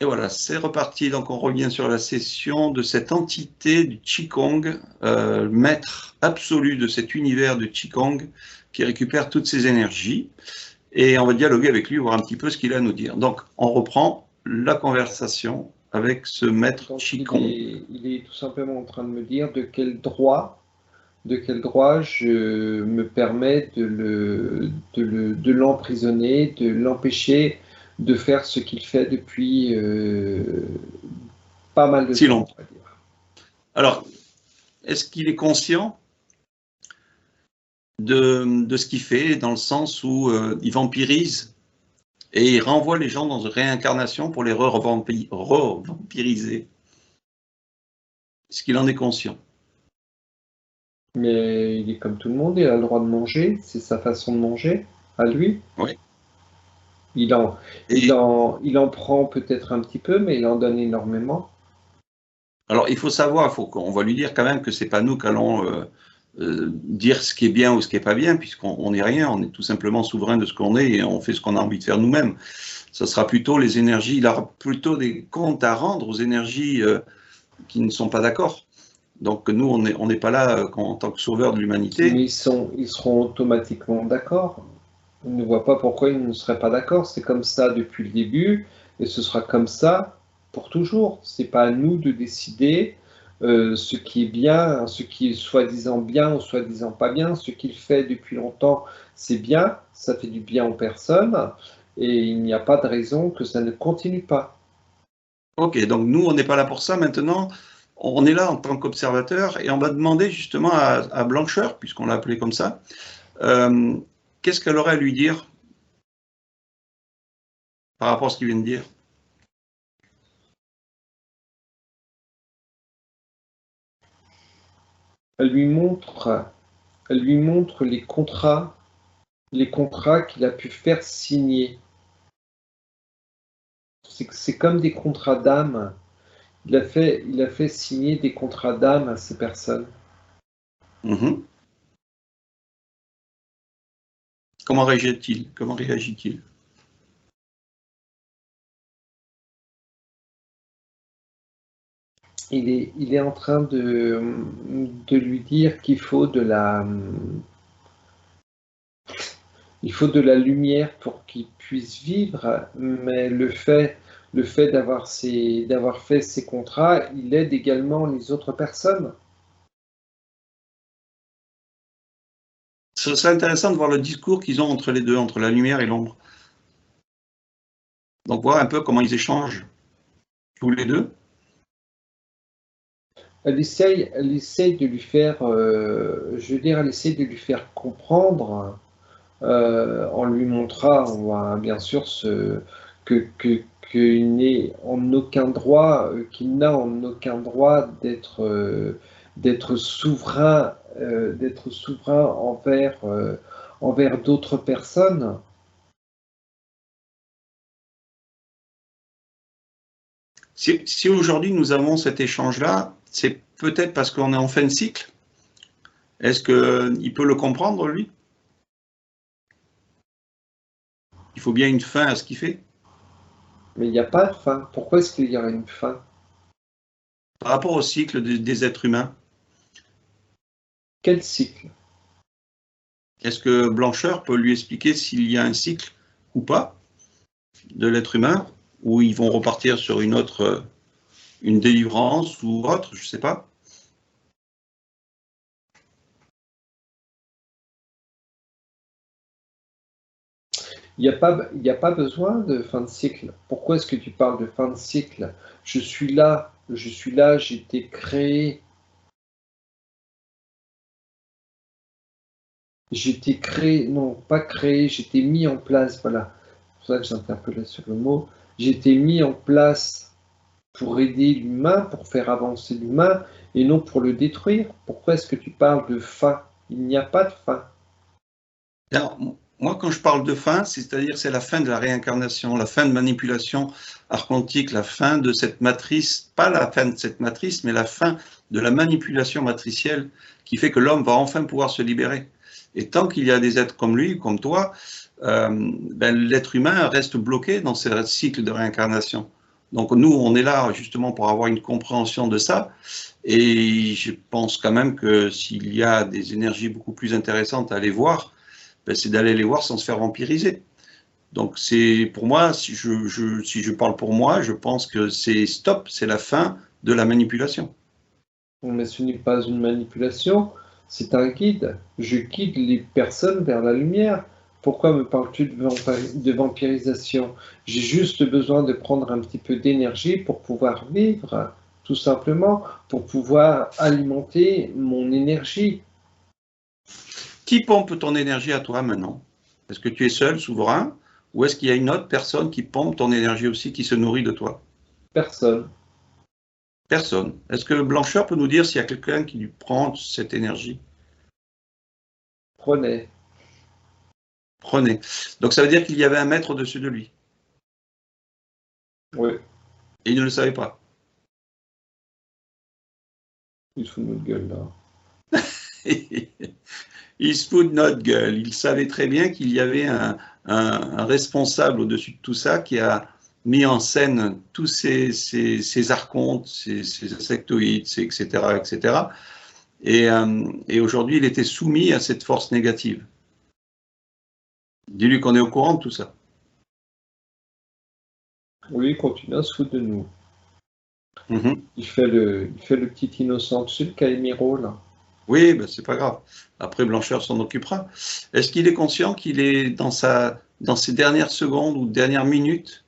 Et voilà, c'est reparti. Donc, on revient sur la session de cette entité du Qigong, maître absolu de cet univers de Qigong qui récupère toutes ses énergies. Et on va dialoguer avec lui, voir un petit peu ce qu'il a à nous dire. Donc, on reprend la conversation avec ce maître Qigong. Il est tout simplement en train de me dire de quel droit je me permets de l'emprisonner, de l'empêcher de faire ce qu'il fait depuis pas mal de Si temps, long. on va dire. Alors, est-ce qu'il est conscient de ce qu'il fait, dans le sens où il vampirise et il renvoie les gens dans une réincarnation pour les revampiriser? Est-ce qu'il en est conscient? Mais il est comme tout le monde, il a le droit de manger, c'est sa façon de manger, à lui. Oui. Il en prend peut-être un petit peu, mais il en donne énormément. Alors, il faut savoir, on va lui dire quand même que c'est pas nous qu'allons dire ce qui est bien ou ce qui est pas bien, puisqu'on n'est rien, on est tout simplement souverain de ce qu'on est et on fait ce qu'on a envie de faire nous-mêmes. Ce sera plutôt les énergies, il aura plutôt des comptes à rendre aux énergies qui ne sont pas d'accord. Donc nous, on n'est pas là en tant que sauveur de l'humanité. Mais ils seront automatiquement d'accord. On ne voit pas pourquoi ils ne seraient pas d'accord. C'est comme ça depuis le début et ce sera comme ça pour toujours. C'est pas à nous de décider ce qui est bien, ce qui est soi-disant bien ou soi-disant pas bien. Ce qu'il fait depuis longtemps, c'est bien, ça fait du bien aux personnes et il n'y a pas de raison que ça ne continue pas. Ok, donc nous, on n'est pas là pour ça. Maintenant, on est là en tant qu'observateur et on va demander justement à Blancheur, puisqu'on l'a appelé comme ça, qu'est-ce qu'elle aurait à lui dire par rapport à ce qu'il vient de dire? Elle lui montre les contrats qu'il a pu faire signer. C'est comme des contrats d'âme. Il a fait signer des contrats d'âme à ces personnes. Mhm. Comment réagit-il? Comment réagit-il? Il est en train de lui dire qu'il faut il faut de la lumière pour qu'il puisse vivre, mais le fait d'avoir fait ces contrats, il aide également les autres personnes. Ce serait intéressant de voir le discours qu'ils ont entre les deux, entre la lumière et l'ombre. Donc voir un peu comment ils échangent tous les deux. Elle essaye de lui faire, je veux dire, elle essaye de lui faire comprendre on lui montrera, bien sûr, qu'il n'est en aucun droit, qu'il n'a en aucun droit d'être souverain envers d'autres personnes. Si aujourd'hui nous avons cet échange-là, c'est peut-être parce qu'on est en fin de cycle. Est-ce qu'il peut le comprendre, lui? Il faut bien une fin à ce qu'il fait. Mais il n'y a pas de fin. Pourquoi est-ce qu'il y aurait une fin? Par rapport au cycle des êtres humains, Quel cycle? est-ce que Blancheur peut lui expliquer s'il y a un cycle ou pas de l'être humain, où ils vont repartir sur une délivrance ou autre, je ne sais pas. Il y a pas besoin de fin de cycle. Pourquoi est-ce que tu parles de fin de cycle? Je suis là, j'ai été créé. J'étais créé, non, pas créé, j'étais mis en place, voilà. C'est pour ça que j'interpellais sur le mot. J'étais mis en place pour aider l'humain, pour faire avancer l'humain, et non pour le détruire. Pourquoi est-ce que tu parles de fin? Il n'y a pas de fin. Alors, moi, quand je parle de fin, c'est-à-dire c'est la fin de la réincarnation, la fin de manipulation archontique, la fin de cette matrice, pas la fin de cette matrice, mais la fin de la manipulation matricielle qui fait que l'homme va enfin pouvoir se libérer. Et tant qu'il y a des êtres comme lui, comme toi, l'être humain reste bloqué dans ce cycle de réincarnation. Donc nous, on est là justement pour avoir une compréhension de ça. Et je pense quand même que s'il y a des énergies beaucoup plus intéressantes à aller voir, ben, c'est d'aller les voir sans se faire vampiriser. Donc c'est pour moi, si je parle pour moi, je pense que c'est stop, c'est la fin de la manipulation. Mais ce n'est pas une manipulation, c'est un guide. Je guide les personnes vers la lumière. Pourquoi me parles-tu de vampirisation? J'ai juste besoin de prendre un petit peu d'énergie pour pouvoir vivre, tout simplement, pour pouvoir alimenter mon énergie. Qui pompe ton énergie à toi maintenant? Est-ce que tu es seul, souverain, ou est-ce qu'il y a une autre personne qui pompe ton énergie aussi, qui se nourrit de toi? Personne. Personne. Est-ce que Blancheur peut nous dire s'il y a quelqu'un qui lui prend cette énergie? Prenez. Prenez. Donc ça veut dire qu'il y avait un maître au-dessus de lui. Oui, Et il ne le savait pas. il se fout de notre gueule là. Il se fout de notre gueule. Il savait très bien qu'il y avait un responsable au-dessus de tout ça qui a mis en scène tous ces archontes, ces insectoïdes, etc., etc. Et aujourd'hui, il était soumis à cette force négative. Dis-lui qu'on est au courant de tout ça. Oui, il continue à se foutre de nous. Mhm. Il fait le petit innocent. Tu sais, le Calimero, là. Oui, ben, c'est pas grave. Après, Blancheur s'en occupera. Est-ce qu'il est conscient qu'il est dans ses dernières secondes ou dernières minutes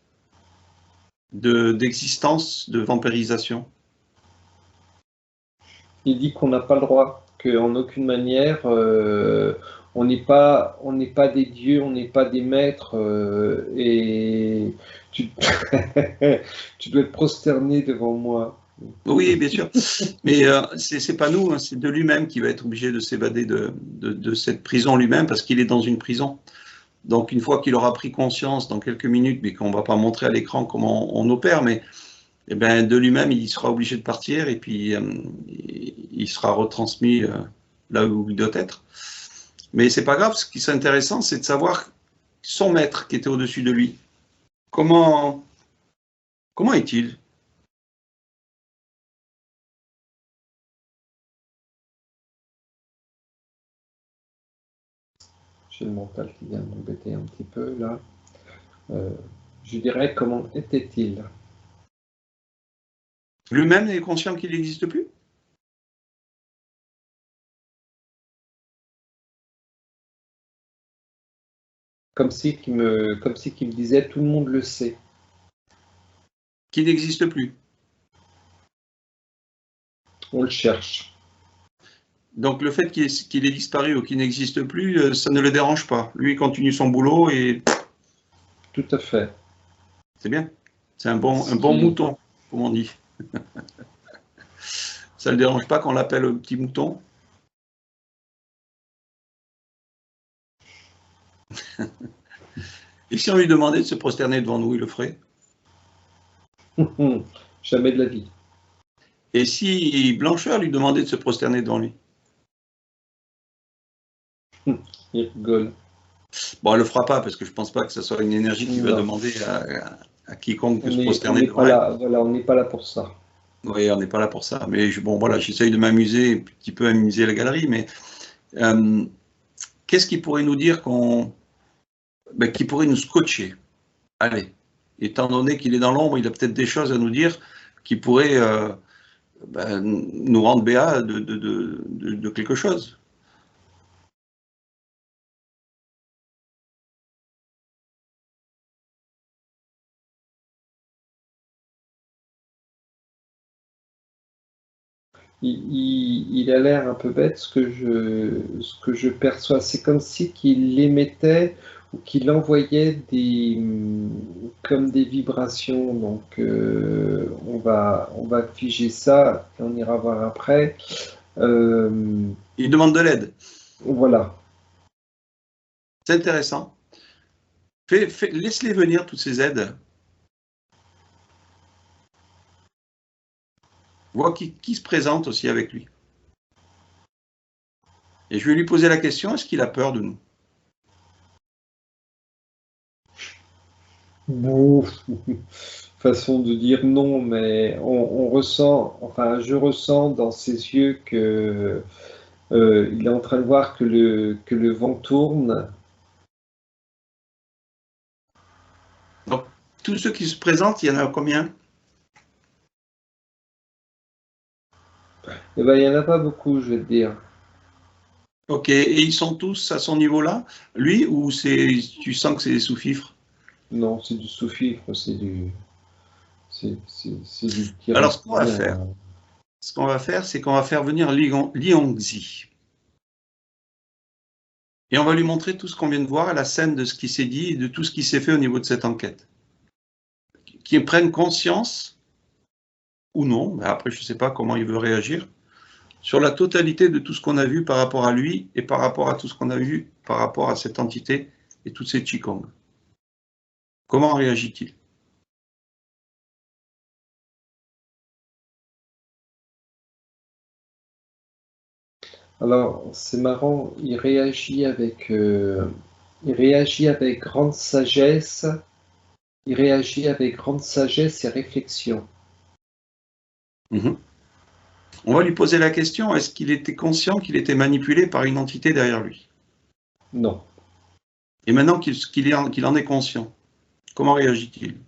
d'existence de vampirisation? Il dit qu'on n'a pas le droit, qu'en aucune manière, on n'est pas des dieux, on n'est pas des maîtres, et tu, tu dois te prosterner devant moi. Oui, bien sûr. Mais c'est pas nous, hein, c'est de lui-même qui va être obligé de s'évader de cette prison lui-même parce qu'il est dans une prison. Donc une fois qu'il aura pris conscience dans quelques minutes, mais qu'on ne va pas montrer à l'écran comment on opère, mais eh ben, de lui-même, il sera obligé de partir et puis il sera retransmis là où il doit être. Mais c'est pas grave, ce qui est intéressant, c'est de savoir son maître qui était au-dessus de lui. Comment est-il? J'ai le mental qui vient de m'embêter un petit peu là. Euh, je dirais comment était-il? Lui-même est conscient qu'il n'existe plus? Comme si qu'il me disait tout le monde le sait. Qu'il n'existe plus. On le cherche. Donc le fait qu'il ait disparu ou qu'il n'existe plus, ça ne le dérange pas. Lui, il continue son boulot et Tout à fait. c'est bien. C'est un bon mouton, comme on dit. Ça ne le dérange pas qu'on l'appelle le petit mouton? Et si on lui demandait de se prosterner devant nous, il le ferait? Jamais de la vie. Et si Blancheur lui demandait de se prosterner devant lui? Il rigole. Bon, elle ne le fera pas parce que je ne pense pas que ce soit une énergie qui va Non. demander à quiconque de se On prosterner n'est devant pas elle. là, voilà, on n'est pas là pour ça. Oui, on n'est pas là pour ça. Mais bon, voilà, j'essaye de m'amuser, un petit peu amuser la galerie. Mais euh, qu'est-ce qui pourrait nous dire qui pourrait nous scotcher? Allez, étant donné qu'il est dans l'ombre, il a peut-être des choses à nous dire qui pourraient nous rendre béats de quelque chose. Il a l'air un peu bête, ce que je perçois. C'est comme si qu'il émettait ou qu'il envoyait comme des vibrations. Donc, on va figer ça et on ira voir après. Euh, Il demande de l'aide. voilà. C'est intéressant. Laisse-les venir, toutes ces aides. Vois qui se présente aussi avec lui. Et je vais lui poser la question, est-ce qu'il a peur de nous? Bon, façon de dire non, mais on ressent, enfin, je ressens dans ses yeux que il est en train de voir que le vent tourne. Donc, tous ceux qui se présentent, il y en a combien? Eh ben, il n'y en a pas beaucoup, je vais te dire. Ok, et ils sont tous à son niveau-là, lui, ou tu sens que c'est des sous-fifres? Non, c'est du sous-fifre, c'est du Alors, tiramisu. ce qu'on va faire, c'est qu'on va faire venir Li Hongzhi. Et on va lui montrer tout ce qu'on vient de voir à la scène de ce qui s'est dit et de tout ce qui s'est fait au niveau de cette enquête. Qu'ils prennent conscience, ou non, mais après je ne sais pas comment il veut réagir, sur la totalité de tout ce qu'on a vu par rapport à lui et par rapport à tout ce qu'on a vu par rapport à cette entité et toutes ces Qigong. Comment réagit-il? Alors, c'est marrant, il réagit avec grande sagesse, il réagit avec grande sagesse et réflexion. Mm-hmm. On va lui poser la question, est-ce qu'il était conscient qu'il était manipulé par une entité derrière lui? Non. Et maintenant qu'il en est conscient, comment réagit-il?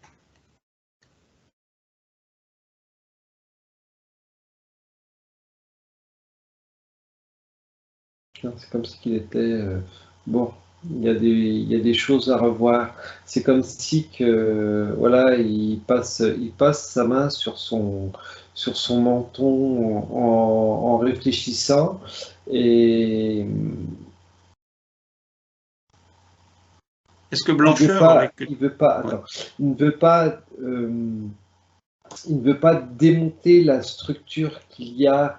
C'est comme s'il était... bon, il y a des choses à revoir. C'est comme si que, voilà, il passe sa main sur son menton en réfléchissant. Et Est-ce que Blancheur aurait... il veut pas, Ouais. attends, il ne veut pas démonter la structure qu'il y a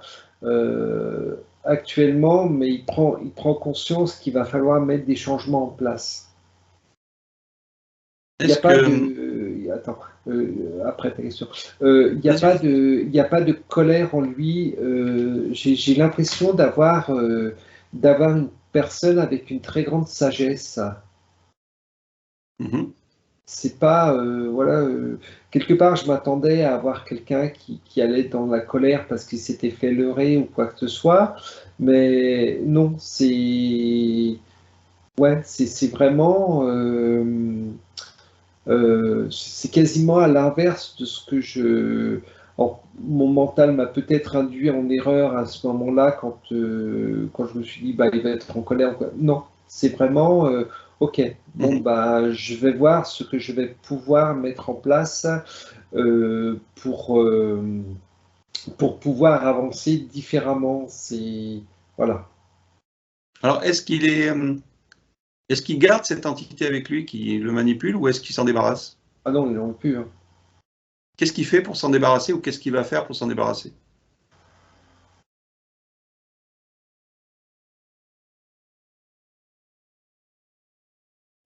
actuellement, mais il prend conscience qu'il va falloir mettre des changements en place. Il n'y a Est-ce pas que... de. Attends, après ta question. Il n'y a pas de, il y a pas de colère en lui. J'ai l'impression d'avoir une personne avec une très grande sagesse. Mm-hmm. C'est pas, voilà, quelque part, je m'attendais à avoir quelqu'un qui allait être dans la colère parce qu'il s'était fait leurrer ou quoi que ce soit, mais non, ouais, c'est vraiment, c'est quasiment à l'inverse de ce que alors, mon mental m'a peut-être induit en erreur à ce moment-là quand je me suis dit, bah, il va être en colère. Non, c'est vraiment, ok, bon, Mm-hmm. bah, je vais voir ce que je vais pouvoir mettre en place euh, pour, euh, pour pouvoir avancer différemment. Voilà. Alors, est-ce qu'il garde cette entité avec lui qui le manipule ou est-ce qu'il s'en débarrasse? Ah non, ils n'en ont plus, hein. Qu'est-ce qu'il fait pour s'en débarrasser ou qu'est-ce qu'il va faire pour s'en débarrasser?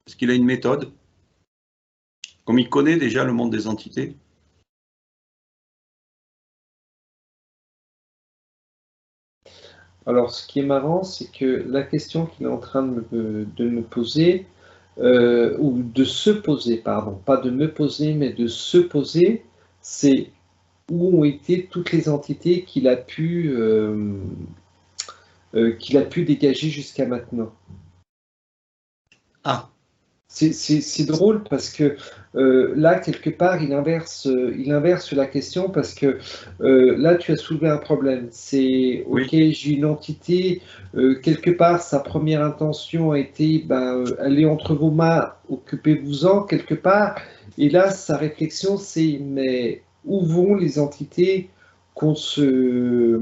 Est-ce qu'il a une méthode? Comme il connaît déjà le monde des entités? Alors, ce qui est marrant, c'est que la question qu'il est en train de me poser, ou de se poser, pardon, pas de me poser, mais de se poser, c'est où ont été toutes les entités qu'il a pu dégager jusqu'à maintenant. Ah, C'est drôle parce que là, quelque part, il inverse la question parce que là, tu as soulevé un problème. C'est, OK, oui. j'ai une entité, quelque part, sa première intention a été, ben, elle est entre vos mains, occupez-vous-en, quelque part. Et là, sa réflexion, c'est, mais où vont les entités qu'on se...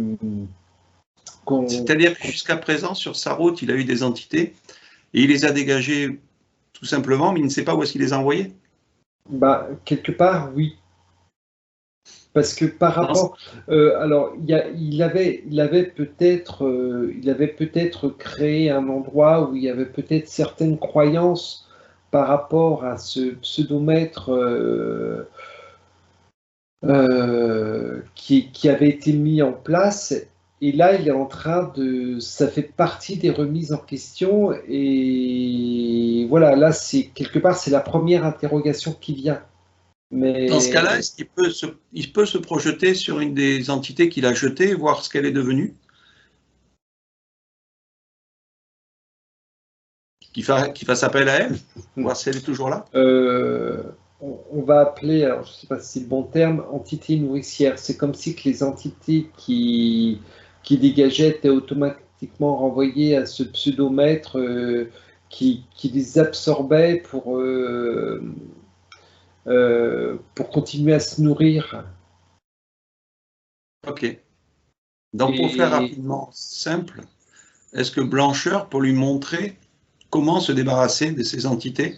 qu'on- C'est-à-dire que jusqu'à présent, sur sa route, il a eu des entités et il les a dégagées tout simplement, mais il ne sait pas où est-ce qu'il les a envoyées. bah, quelque part, oui. Parce que par Non, rapport, alors il avait peut-être créé un endroit où il y avait peut-être certaines croyances par rapport à ce pseudomètre qui avait été mis en place. Et là, il est en train ça fait partie des remises en question. Et voilà, là, c'est quelque part, c'est la première interrogation qui vient. Dans ce cas-là, Mais est-ce il peut se projeter sur une des entités qu'il a jetées, voir ce qu'elle est devenue? Qu'il fasse appel à elle, voir si elle est toujours là? on va appeler, alors je ne sais pas si c'est le bon terme, entité nourricière. C'est comme si que les entités qui dégageaient étaient automatiquement renvoyées à ce pseudomètre qui les absorbait pour continuer à se nourrir. Ok. Donc, pour faire Et rapidement simple, est-ce que Blancheur, pour lui montrer comment se débarrasser de ces entités,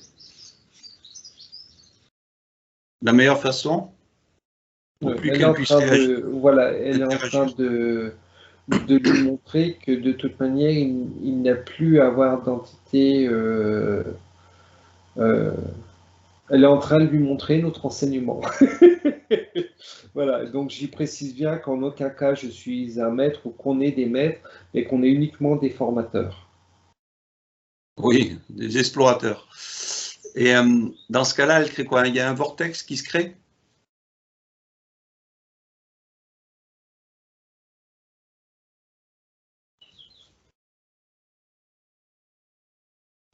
la meilleure façon, pour plus elle est qu'elle en puisse train réagir, de, voilà, elle est en train interagir? de lui montrer que de toute manière, il n'a plus à avoir d'entité. Euh, Elle est en train de lui montrer notre enseignement. Voilà, donc j'y précise bien qu'en aucun cas je suis un maître ou qu'on est des maîtres, mais qu'on est uniquement des formateurs. Oui, des explorateurs. Et dans ce cas-là, elle crée quoi? Il y a un vortex qui se crée?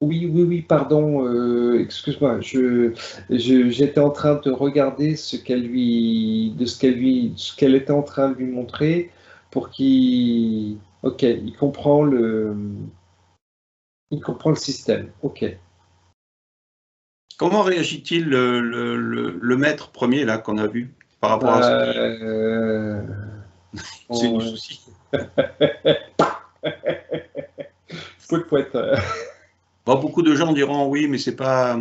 Oui, oui, oui, pardon, excuse-moi, j'étais en train de regarder ce qu'elle était en train de lui montrer pour ok, il comprend le système, ok. Comment réagit-il le maître premier là qu'on a vu par rapport à ça? Bah, C'est du on- souci. Pouet, pouet. Bon, beaucoup de gens diront oui, mais c'est pas.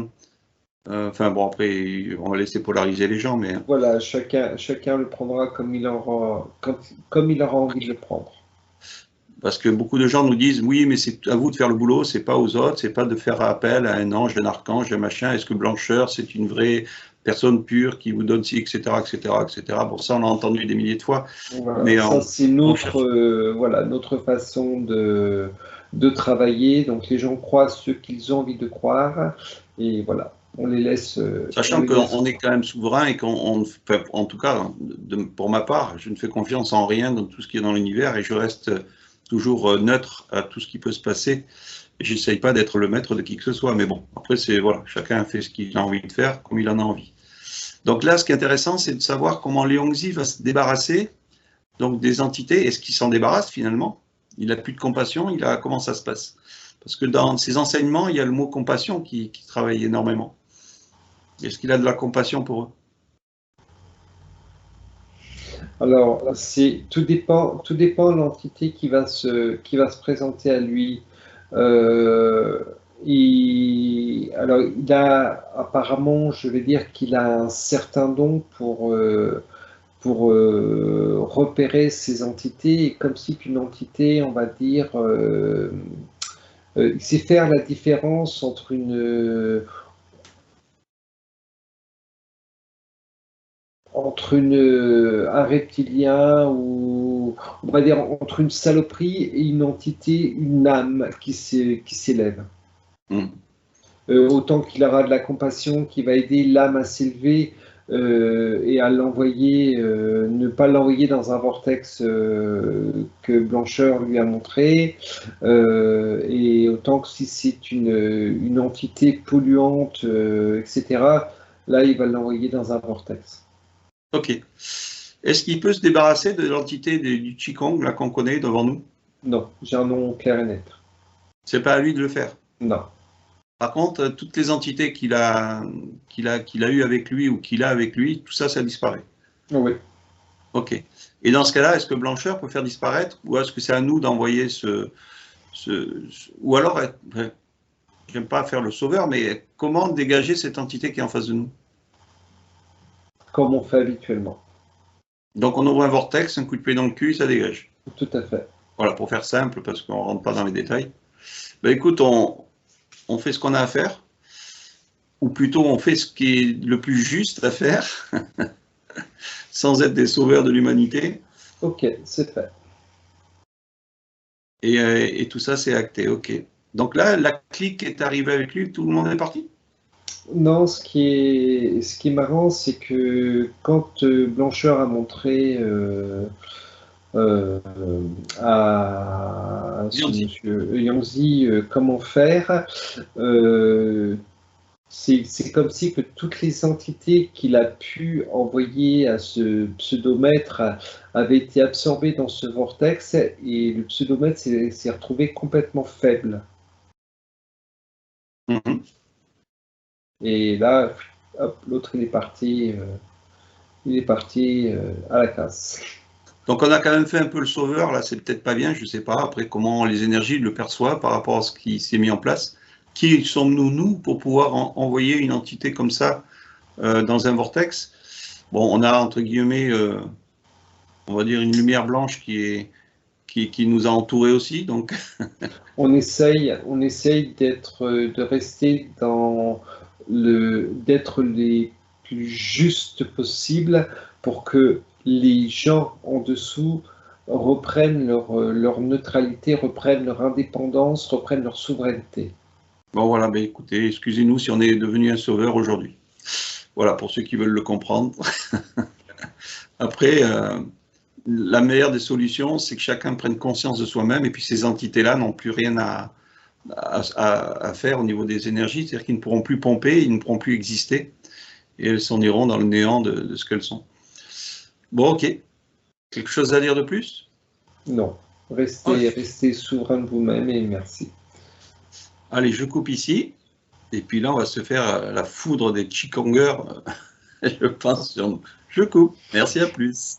Enfin bon, après, on va laisser polariser les gens, mais Voilà, chacun le prendra comme il aura envie de le prendre. parce que beaucoup de gens nous disent oui, mais c'est à vous de faire le boulot, c'est pas aux autres, c'est pas de faire appel à un ange, un archange, un machin. Est-ce que Blancheur, c'est une vraie personne pure qui vous donne ci, etc., etc., etc. Bon, ça, on l'a entendu des milliers de fois, Voilà, mais ça c'est on notre, cherche. voilà, notre façon de travailler. Donc les gens croient ce qu'ils ont envie de croire et voilà, on Sachant les laisse qu'on est croire. quand même souverain et enfin, en tout cas, pour ma part, je ne fais confiance en rien dans tout ce qui est dans l'univers et je reste toujours neutre à tout ce qui peut se passer. Et j'essaye pas d'être le maître de qui que ce soit, mais bon, après, c'est voilà, chacun fait ce qu'il a envie de faire comme il en a envie. Donc là, ce qui est intéressant, c'est de savoir comment Liongzi va se débarrasser donc des entités. Est-ce qu'il s'en débarrasse finalement? Il a plus de compassion, comment ça se passe? Parce que dans ses enseignements, il y a le mot compassion qui travaille énormément. Est-ce qu'il a de la compassion pour eux? Alors, tout dépend de l'entité qui va se présenter à lui. Euh, alors, il a apparemment, je vais dire qu'il a un certain don pour repérer ces entités, et comme si qu'une entité, on va dire, il sait faire la différence un reptilien ou on va dire entre une saloperie et une entité, une âme qui s'élève. Hmm. Autant qu'il aura de la compassion qui va aider l'âme à s'élever et à l'envoyer, ne pas l'envoyer dans un vortex que Blancheur lui a montré, et autant que si c'est une entité polluante, etc., là il va l'envoyer dans un vortex. Ok. Est-ce qu'il peut se débarrasser de l'entité du Qigong là qu'on connaît devant nous? Non, j'ai un nom clair et net. C'est pas à lui de le faire. Non. Par contre, toutes les entités qu'il a eues avec lui ou qu'il a avec lui, tout ça, ça disparaît. Oui. Ok. Et dans ce cas-là, est-ce que Blancheur peut faire disparaître ou est-ce que c'est à nous d'envoyer ou alors, j'aime pas faire le sauveur, mais comment dégager cette entité qui est en face de nous? Comme on fait habituellement. Donc on ouvre un vortex, un coup de pied dans le cul, ça dégage. Tout à fait. Voilà, pour faire simple, parce qu'on ne rentre pas dans les détails. Ben écoute, on fait ce qu'on a à faire, ou plutôt on fait ce qui est le plus juste à faire, sans être des sauveurs de l'humanité. Ok, c'est fait. Et tout ça, c'est acté, ok. Donc là, la clique est arrivée avec lui, tout le monde est parti? Non, ce qui est marrant, c'est que quand Blancheur a montré euh, à ce Yanzi. monsieur Yangzi comment faire, euh, c'est comme si que toutes les entités qu'il a pu envoyer à ce pseudomètre avaient été absorbées dans ce vortex et le pseudomètre s'est retrouvé complètement faible. Mhm. Et là, hop, l'autre il est parti à la casse. Donc on a quand même fait un peu le sauveur, là c'est peut-être pas bien, je sais pas, après comment les énergies le perçoivent par rapport à ce qui s'est mis en place. Qui sommes-nous, nous, pour pouvoir envoyer une entité comme ça dans un vortex? Bon, on a entre guillemets, on va dire une lumière blanche qui nous a entourés aussi, donc On essaye de rester d'être les plus justes possible pour que les gens en dessous reprennent leur neutralité, reprennent leur indépendance, reprennent leur souveraineté. bon voilà, ben écoutez, excusez-nous si on est devenu un sauveur aujourd'hui. Voilà, pour ceux qui veulent le comprendre. Après, la meilleure des solutions, c'est que chacun prenne conscience de soi-même et puis ces entités-là n'ont plus rien à faire au niveau des énergies, c'est-à-dire qu'ils ne pourront plus pomper, ils ne pourront plus exister et elles s'en iront dans le néant de ce qu'elles sont. Bon, ok. Quelque chose à dire de plus? Non, Ouais. restez souverain de vous-même et merci. Allez, je coupe ici. Et puis là, on va se faire la foudre des Qigongers, je pense, sur nous. Je coupe. Merci, à plus.